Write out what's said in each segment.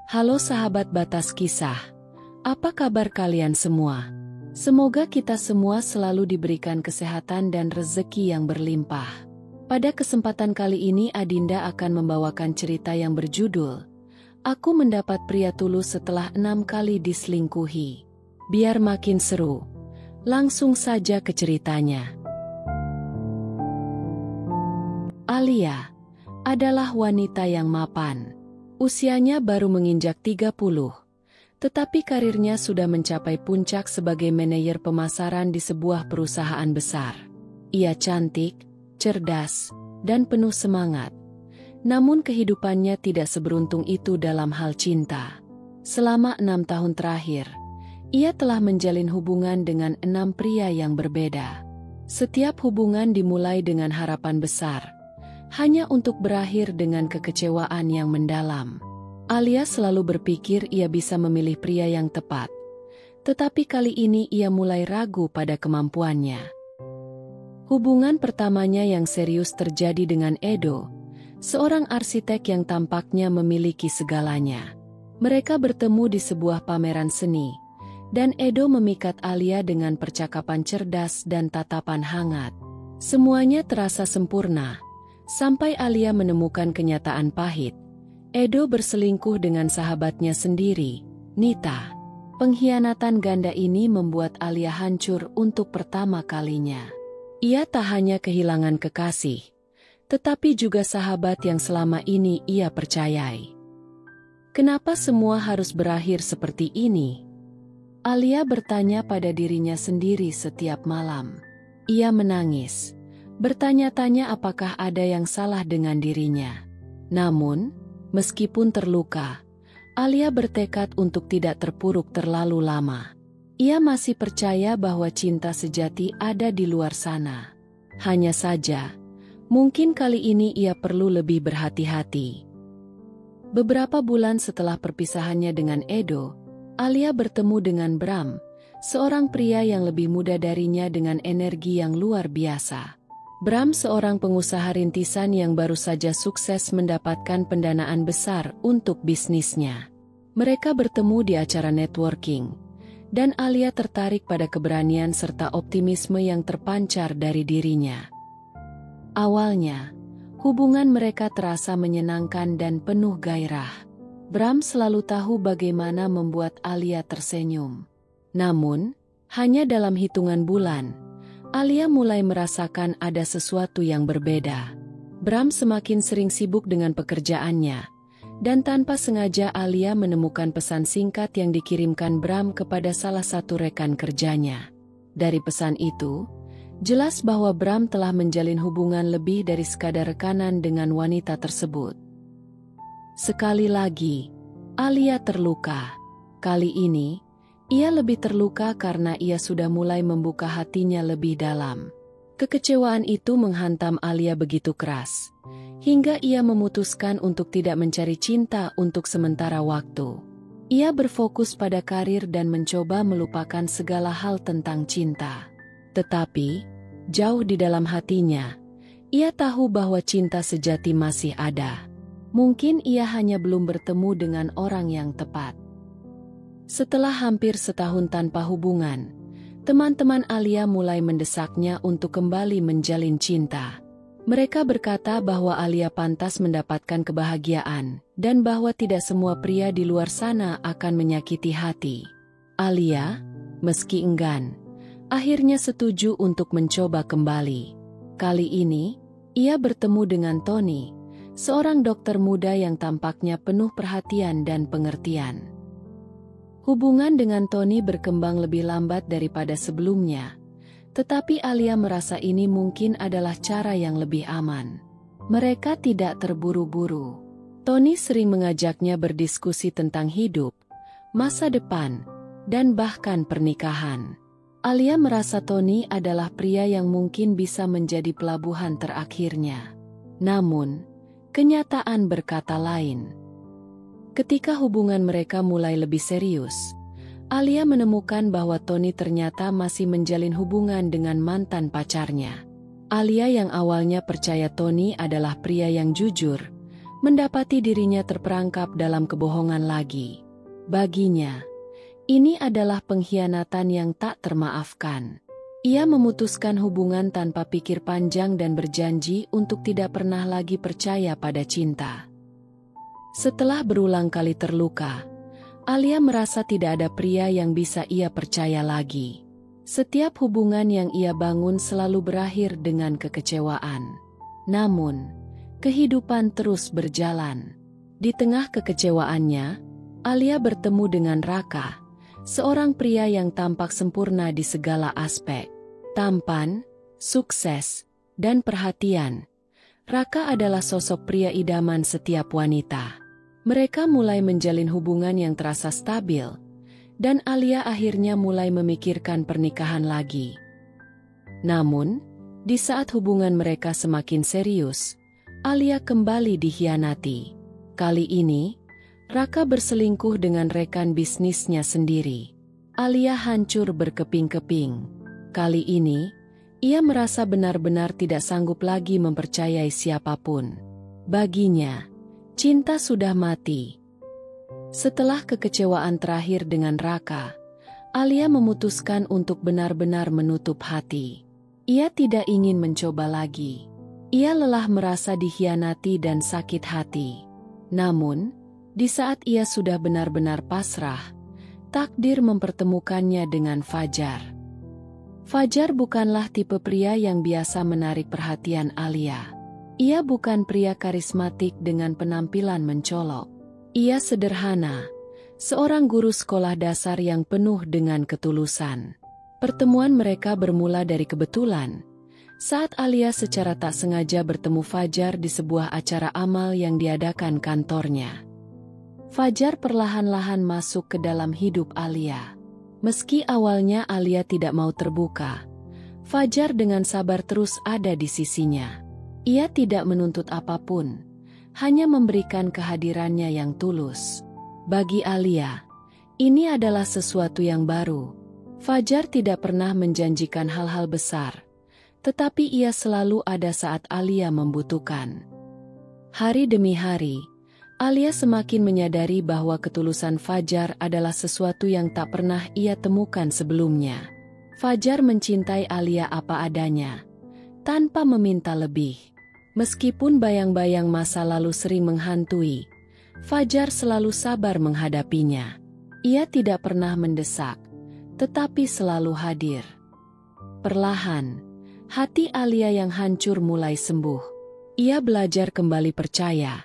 Halo sahabat Batas Kisah, apa kabar kalian semua? Semoga kita semua selalu diberikan kesehatan dan rezeki yang berlimpah. Pada kesempatan kali ini Adinda akan membawakan cerita yang berjudul Aku Mendapat Pria Tulus Setelah 6 Kali Diselingkuhi. Biar makin seru, langsung saja ke ceritanya. Alia adalah wanita yang mapan. Usianya baru menginjak 30, tetapi karirnya sudah mencapai puncak sebagai manajer pemasaran di sebuah perusahaan besar. Ia cantik, cerdas, dan penuh semangat. Namun kehidupannya tidak seberuntung itu dalam hal cinta. Selama 6 tahun terakhir, ia telah menjalin hubungan dengan 6 pria yang berbeda. Setiap hubungan dimulai dengan harapan besar, hanya untuk berakhir dengan kekecewaan yang mendalam. Alia selalu berpikir ia bisa memilih pria yang tepat, tetapi kali ini ia mulai ragu pada kemampuannya. Hubungan pertamanya yang serius terjadi dengan Edo, seorang arsitek yang tampaknya memiliki segalanya. Mereka bertemu di sebuah pameran seni, dan Edo memikat Alia dengan percakapan cerdas dan tatapan hangat. Semuanya terasa sempurna. Sampai Alia menemukan kenyataan pahit. Edo berselingkuh dengan sahabatnya sendiri, Nita. Pengkhianatan ganda ini membuat Alia hancur untuk pertama kalinya. Ia tak hanya kehilangan kekasih, tetapi juga sahabat yang selama ini ia percayai. Kenapa semua harus berakhir seperti ini? Alia bertanya pada dirinya sendiri setiap malam. Ia menangis, bertanya-tanya apakah ada yang salah dengan dirinya. Namun, meskipun terluka, Alia bertekad untuk tidak terpuruk terlalu lama. Ia masih percaya bahwa cinta sejati ada di luar sana. Hanya saja, mungkin kali ini ia perlu lebih berhati-hati. Beberapa bulan setelah perpisahannya dengan Edo, Alia bertemu dengan Bram, seorang pria yang lebih muda darinya dengan energi yang luar biasa. Bram seorang pengusaha rintisan yang baru saja sukses mendapatkan pendanaan besar untuk bisnisnya. Mereka bertemu di acara networking, dan Alia tertarik pada keberanian serta optimisme yang terpancar dari dirinya. Awalnya, hubungan mereka terasa menyenangkan dan penuh gairah. Bram selalu tahu bagaimana membuat Alia tersenyum. Namun, hanya dalam hitungan bulan, Alia mulai merasakan ada sesuatu yang berbeda. Bram semakin sering sibuk dengan pekerjaannya, dan tanpa sengaja Alia menemukan pesan singkat yang dikirimkan Bram kepada salah satu rekan kerjanya. Dari pesan itu, jelas bahwa Bram telah menjalin hubungan lebih dari sekadar rekanan dengan wanita tersebut. Sekali lagi, Alia terluka. Kali ini, ia lebih terluka karena ia sudah mulai membuka hatinya lebih dalam. Kekecewaan itu menghantam Alia begitu keras, hingga ia memutuskan untuk tidak mencari cinta untuk sementara waktu. Ia berfokus pada karir dan mencoba melupakan segala hal tentang cinta. Tetapi, jauh di dalam hatinya, ia tahu bahwa cinta sejati masih ada. Mungkin ia hanya belum bertemu dengan orang yang tepat. Setelah hampir setahun tanpa hubungan, teman-teman Alia mulai mendesaknya untuk kembali menjalin cinta. Mereka berkata bahwa Alia pantas mendapatkan kebahagiaan, dan bahwa tidak semua pria di luar sana akan menyakiti hati. Alia, meski enggan, akhirnya setuju untuk mencoba kembali. Kali ini, ia bertemu dengan Tony, seorang dokter muda yang tampaknya penuh perhatian dan pengertian. Hubungan dengan Tony berkembang lebih lambat daripada sebelumnya, tetapi Alia merasa ini mungkin adalah cara yang lebih aman. Mereka tidak terburu-buru. Tony sering mengajaknya berdiskusi tentang hidup, masa depan, dan bahkan pernikahan. Alia merasa Tony adalah pria yang mungkin bisa menjadi pelabuhan terakhirnya. Namun, kenyataan berkata lain. Ketika hubungan mereka mulai lebih serius, Alia menemukan bahwa Tony ternyata masih menjalin hubungan dengan mantan pacarnya. Alia yang awalnya percaya Tony adalah pria yang jujur, mendapati dirinya terperangkap dalam kebohongan lagi. Baginya, ini adalah pengkhianatan yang tak termaafkan. Ia memutuskan hubungan tanpa pikir panjang dan berjanji untuk tidak pernah lagi percaya pada cinta. Setelah berulang kali terluka, Alia merasa tidak ada pria yang bisa ia percaya lagi. Setiap hubungan yang ia bangun selalu berakhir dengan kekecewaan. Namun, kehidupan terus berjalan. Di tengah kekecewaannya, Alia bertemu dengan Raka, seorang pria yang tampak sempurna di segala aspek. Tampan, sukses, dan perhatian. Raka adalah sosok pria idaman setiap wanita. Mereka mulai menjalin hubungan yang terasa stabil, dan Alia akhirnya mulai memikirkan pernikahan lagi. Namun, di saat hubungan mereka semakin serius, Alia kembali dikhianati. Kali ini, Raka berselingkuh dengan rekan bisnisnya sendiri. Alia hancur berkeping-keping. Kali ini, ia merasa benar-benar tidak sanggup lagi mempercayai siapapun. Baginya, cinta sudah mati. Setelah kekecewaan terakhir dengan Raka, Alia memutuskan untuk benar-benar menutup hati. Ia tidak ingin mencoba lagi. Ia lelah merasa dikhianati dan sakit hati. Namun, di saat ia sudah benar-benar pasrah, takdir mempertemukannya dengan Fajar. Fajar bukanlah tipe pria yang biasa menarik perhatian Alia. Ia bukan pria karismatik dengan penampilan mencolok. Ia sederhana, seorang guru sekolah dasar yang penuh dengan ketulusan. Pertemuan mereka bermula dari kebetulan, saat Alia secara tak sengaja bertemu Fajar di sebuah acara amal yang diadakan kantornya. Fajar perlahan-lahan masuk ke dalam hidup Alia. Meski awalnya Alia tidak mau terbuka, Fajar dengan sabar terus ada di sisinya. Ia tidak menuntut apapun, hanya memberikan kehadirannya yang tulus. Bagi Alia, ini adalah sesuatu yang baru. Fajar tidak pernah menjanjikan hal-hal besar, tetapi ia selalu ada saat Alia membutuhkan. Hari demi hari, Alia semakin menyadari bahwa ketulusan Fajar adalah sesuatu yang tak pernah ia temukan sebelumnya. Fajar mencintai Alia apa adanya, tanpa meminta lebih. Meskipun bayang-bayang masa lalu sering menghantui, Fajar selalu sabar menghadapinya. Ia tidak pernah mendesak, tetapi selalu hadir. Perlahan, hati Alia yang hancur mulai sembuh. Ia belajar kembali percaya.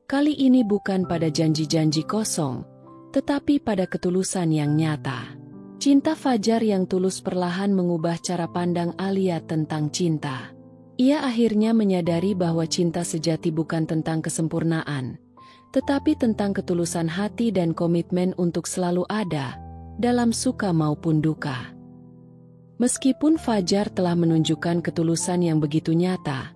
Kali ini bukan pada janji-janji kosong, tetapi pada ketulusan yang nyata. Cinta Fajar yang tulus perlahan mengubah cara pandang Alia tentang cinta. Ia akhirnya menyadari bahwa cinta sejati bukan tentang kesempurnaan, tetapi tentang ketulusan hati dan komitmen untuk selalu ada, dalam suka maupun duka. Meskipun Fajar telah menunjukkan ketulusan yang begitu nyata,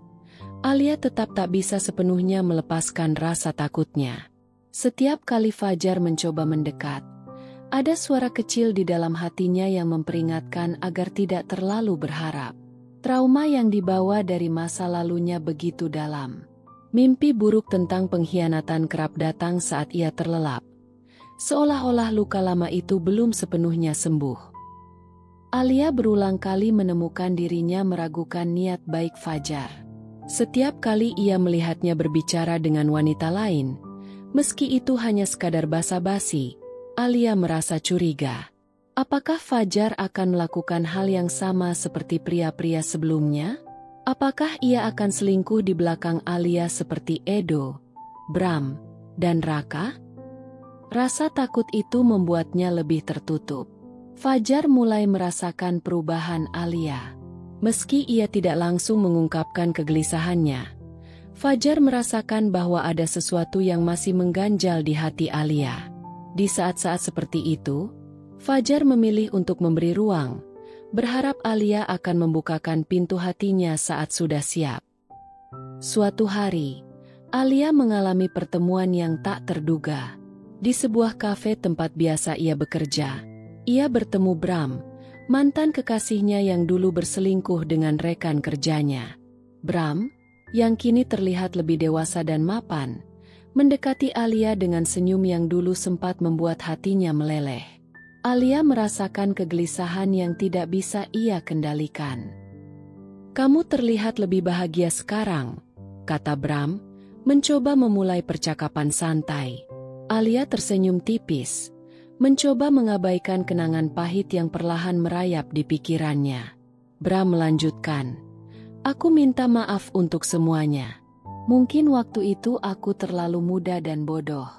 Alia tetap tak bisa sepenuhnya melepaskan rasa takutnya. Setiap kali Fajar mencoba mendekat, ada suara kecil di dalam hatinya yang memperingatkan agar tidak terlalu berharap. Trauma yang dibawa dari masa lalunya begitu dalam. Mimpi buruk tentang pengkhianatan kerap datang saat ia terlelap, seolah-olah luka lama itu belum sepenuhnya sembuh. Alia berulang kali menemukan dirinya meragukan niat baik Fajar. Setiap kali ia melihatnya berbicara dengan wanita lain, meski itu hanya sekadar basa-basi, Alia merasa curiga. Apakah Fajar akan melakukan hal yang sama seperti pria-pria sebelumnya? Apakah ia akan selingkuh di belakang Alia seperti Edo, Bram, dan Raka? Rasa takut itu membuatnya lebih tertutup. Fajar mulai merasakan perubahan Alia. Meski ia tidak langsung mengungkapkan kegelisahannya, Fajar merasakan bahwa ada sesuatu yang masih mengganjal di hati Alia. Di saat-saat seperti itu, Fajar memilih untuk memberi ruang, berharap Alia akan membukakan pintu hatinya saat sudah siap. Suatu hari, Alia mengalami pertemuan yang tak terduga. Di sebuah kafe tempat biasa ia bekerja, ia bertemu Bram, mantan kekasihnya yang dulu berselingkuh dengan rekan kerjanya. Bram, yang kini terlihat lebih dewasa dan mapan, mendekati Alia dengan senyum yang dulu sempat membuat hatinya meleleh. Alia merasakan kegelisahan yang tidak bisa ia kendalikan. "Kamu terlihat lebih bahagia sekarang," kata Bram, mencoba memulai percakapan santai. Alia tersenyum tipis, mencoba mengabaikan kenangan pahit yang perlahan merayap di pikirannya. Bram melanjutkan, "Aku minta maaf untuk semuanya. Mungkin waktu itu aku terlalu muda dan bodoh.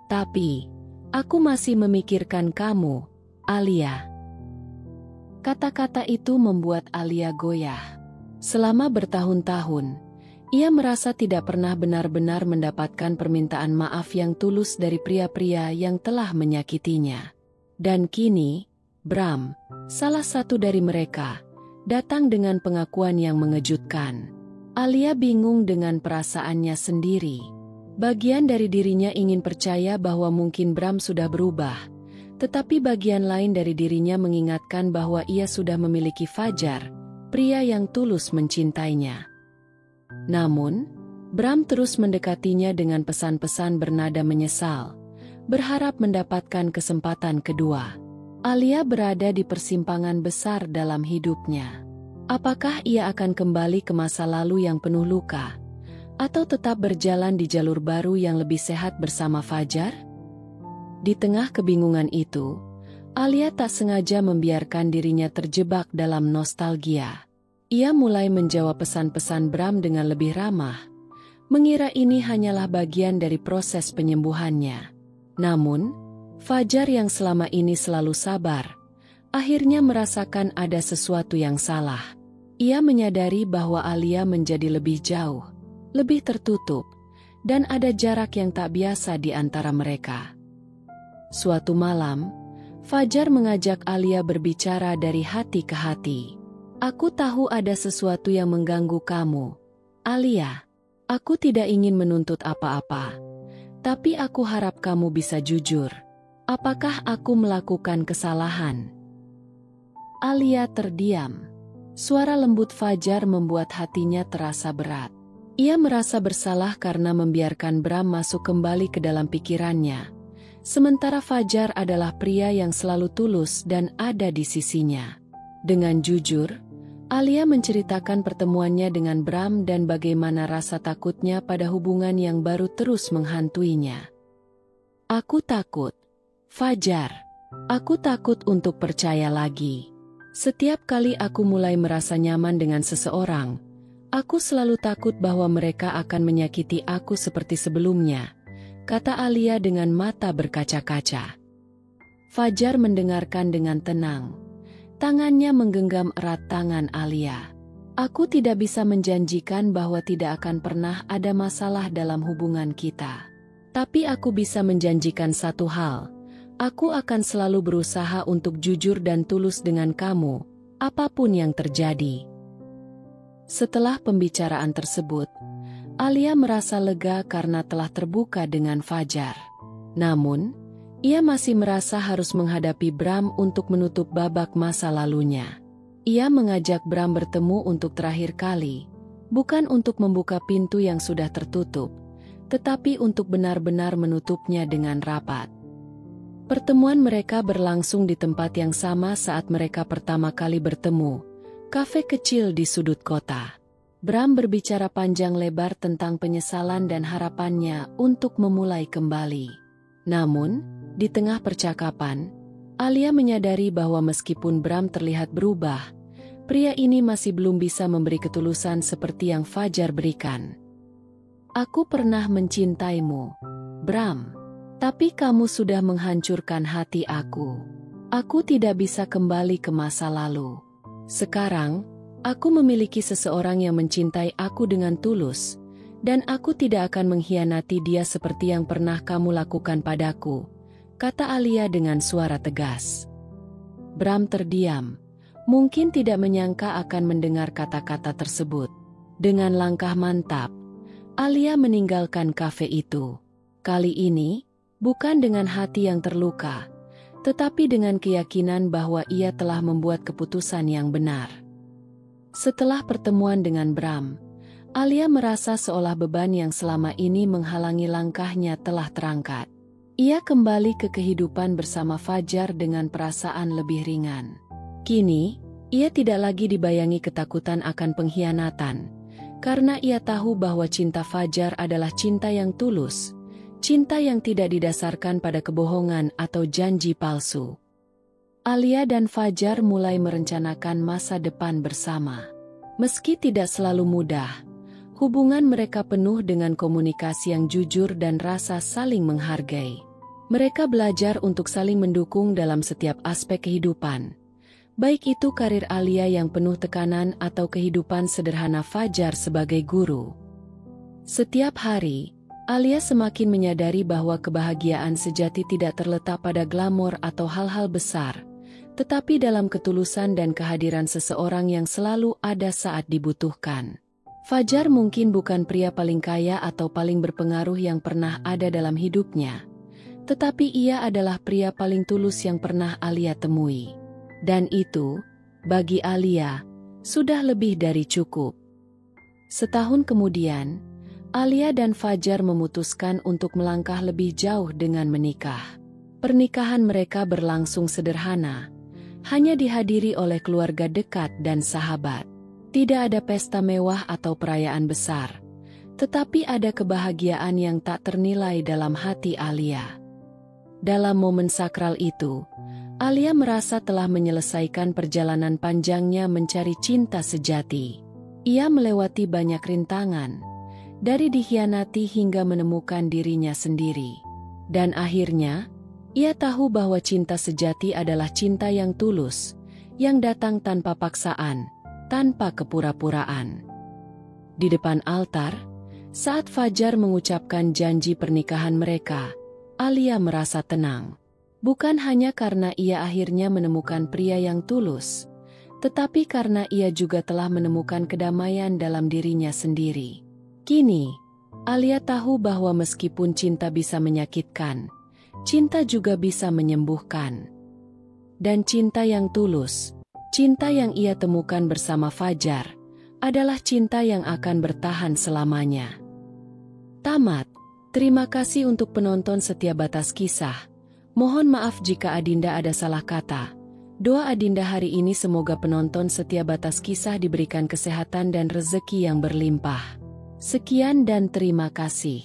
Tapi, aku masih memikirkan kamu, Alia." Kata-kata itu membuat Alia goyah. Selama bertahun-tahun, ia merasa tidak pernah benar-benar mendapatkan permintaan maaf yang tulus dari pria-pria yang telah menyakitinya. Dan kini, Bram, salah satu dari mereka, datang dengan pengakuan yang mengejutkan. Alia bingung dengan perasaannya sendiri. Bagian dari dirinya ingin percaya bahwa mungkin Bram sudah berubah, tetapi bagian lain dari dirinya mengingatkan bahwa ia sudah memiliki Fajar, pria yang tulus mencintainya. Namun, Bram terus mendekatinya dengan pesan-pesan bernada menyesal, berharap mendapatkan kesempatan kedua. Alia berada di persimpangan besar dalam hidupnya. Apakah ia akan kembali ke masa lalu yang penuh luka, atau tetap berjalan di jalur baru yang lebih sehat bersama Fajar? Di tengah kebingungan itu, Alia tak sengaja membiarkan dirinya terjebak dalam nostalgia. Ia mulai menjawab pesan-pesan Bram dengan lebih ramah, mengira ini hanyalah bagian dari proses penyembuhannya. Namun, Fajar yang selama ini selalu sabar, akhirnya merasakan ada sesuatu yang salah. Ia menyadari bahwa Alia menjadi lebih jauh, lebih tertutup, dan ada jarak yang tak biasa di antara mereka. Suatu malam, Fajar mengajak Alia berbicara dari hati ke hati. "Aku tahu ada sesuatu yang mengganggu kamu, Alia. Aku tidak ingin menuntut apa-apa, tapi aku harap kamu bisa jujur. Apakah aku melakukan kesalahan?" Alia terdiam. Suara lembut Fajar membuat hatinya terasa berat. Ia merasa bersalah karena membiarkan Bram masuk kembali ke dalam pikirannya. Sementara Fajar adalah pria yang selalu tulus dan ada di sisinya. Dengan jujur, Alia menceritakan pertemuannya dengan Bram dan bagaimana rasa takutnya pada hubungan yang baru terus menghantuinya. "Aku takut, Fajar. Aku takut untuk percaya lagi. Setiap kali aku mulai merasa nyaman dengan seseorang, aku selalu takut bahwa mereka akan menyakiti aku seperti sebelumnya," kata Alia dengan mata berkaca-kaca. Fajar mendengarkan dengan tenang. Tangannya menggenggam erat tangan Alia. "Aku tidak bisa menjanjikan bahwa tidak akan pernah ada masalah dalam hubungan kita. Tapi aku bisa menjanjikan satu hal. Aku akan selalu berusaha untuk jujur dan tulus dengan kamu, apapun yang terjadi." Setelah pembicaraan tersebut, Alia merasa lega karena telah terbuka dengan Fajar. Namun, ia masih merasa harus menghadapi Bram untuk menutup babak masa lalunya. Ia mengajak Bram bertemu untuk terakhir kali, bukan untuk membuka pintu yang sudah tertutup, tetapi untuk benar-benar menutupnya dengan rapat. Pertemuan mereka berlangsung di tempat yang sama saat mereka pertama kali bertemu, kafe kecil di sudut kota. Bram berbicara panjang lebar tentang penyesalan dan harapannya untuk memulai kembali. Namun, di tengah percakapan, Alia menyadari bahwa meskipun Bram terlihat berubah, pria ini masih belum bisa memberi ketulusan seperti yang Fajar berikan. "Aku pernah mencintaimu, Bram. Tapi kamu sudah menghancurkan hati aku. Aku tidak bisa kembali ke masa lalu. Sekarang, aku memiliki seseorang yang mencintai aku dengan tulus, dan aku tidak akan mengkhianati dia seperti yang pernah kamu lakukan padaku," kata Alia dengan suara tegas. Bram terdiam, mungkin tidak menyangka akan mendengar kata-kata tersebut. Dengan langkah mantap, Alia meninggalkan kafe itu. Kali ini, bukan dengan hati yang terluka, tetapi dengan keyakinan bahwa ia telah membuat keputusan yang benar. Setelah pertemuan dengan Bram, Alia merasa seolah beban yang selama ini menghalangi langkahnya telah terangkat. Ia kembali ke kehidupan bersama Fajar dengan perasaan lebih ringan. Kini, ia tidak lagi dibayangi ketakutan akan pengkhianatan, karena ia tahu bahwa cinta Fajar adalah cinta yang tulus, cinta yang tidak didasarkan pada kebohongan atau janji palsu. Alia dan Fajar mulai merencanakan masa depan bersama. Meski tidak selalu mudah, hubungan mereka penuh dengan komunikasi yang jujur dan rasa saling menghargai. Mereka belajar untuk saling mendukung dalam setiap aspek kehidupan, baik itu karir Alia yang penuh tekanan atau kehidupan sederhana Fajar sebagai guru. Setiap hari, Alia semakin menyadari bahwa kebahagiaan sejati tidak terletak pada glamor atau hal-hal besar, tetapi dalam ketulusan dan kehadiran seseorang yang selalu ada saat dibutuhkan. Fajar mungkin bukan pria paling kaya atau paling berpengaruh yang pernah ada dalam hidupnya, tetapi ia adalah pria paling tulus yang pernah Alia temui. Dan itu, bagi Alia, sudah lebih dari cukup. Setahun kemudian, Alia dan Fajar memutuskan untuk melangkah lebih jauh dengan menikah. Pernikahan mereka berlangsung sederhana, hanya dihadiri oleh keluarga dekat dan sahabat. Tidak ada pesta mewah atau perayaan besar, tetapi ada kebahagiaan yang tak ternilai dalam hati Alia. Dalam momen sakral itu, Alia merasa telah menyelesaikan perjalanan panjangnya mencari cinta sejati. Ia melewati banyak rintangan, dari dikhianati hingga menemukan dirinya sendiri. Dan akhirnya, ia tahu bahwa cinta sejati adalah cinta yang tulus, yang datang tanpa paksaan, tanpa kepura-puraan. Di depan altar, saat Fajar mengucapkan janji pernikahan mereka, Alia merasa tenang. Bukan hanya karena ia akhirnya menemukan pria yang tulus, tetapi karena ia juga telah menemukan kedamaian dalam dirinya sendiri. Kini, Alia tahu bahwa meskipun cinta bisa menyakitkan, cinta juga bisa menyembuhkan. Dan cinta yang tulus, cinta yang ia temukan bersama Fajar, adalah cinta yang akan bertahan selamanya. Tamat. Terima kasih untuk penonton setia Batas Kisah. Mohon maaf jika Adinda ada salah kata. Doa Adinda hari ini semoga penonton setia Batas Kisah diberikan kesehatan dan rezeki yang berlimpah. Sekian dan terima kasih.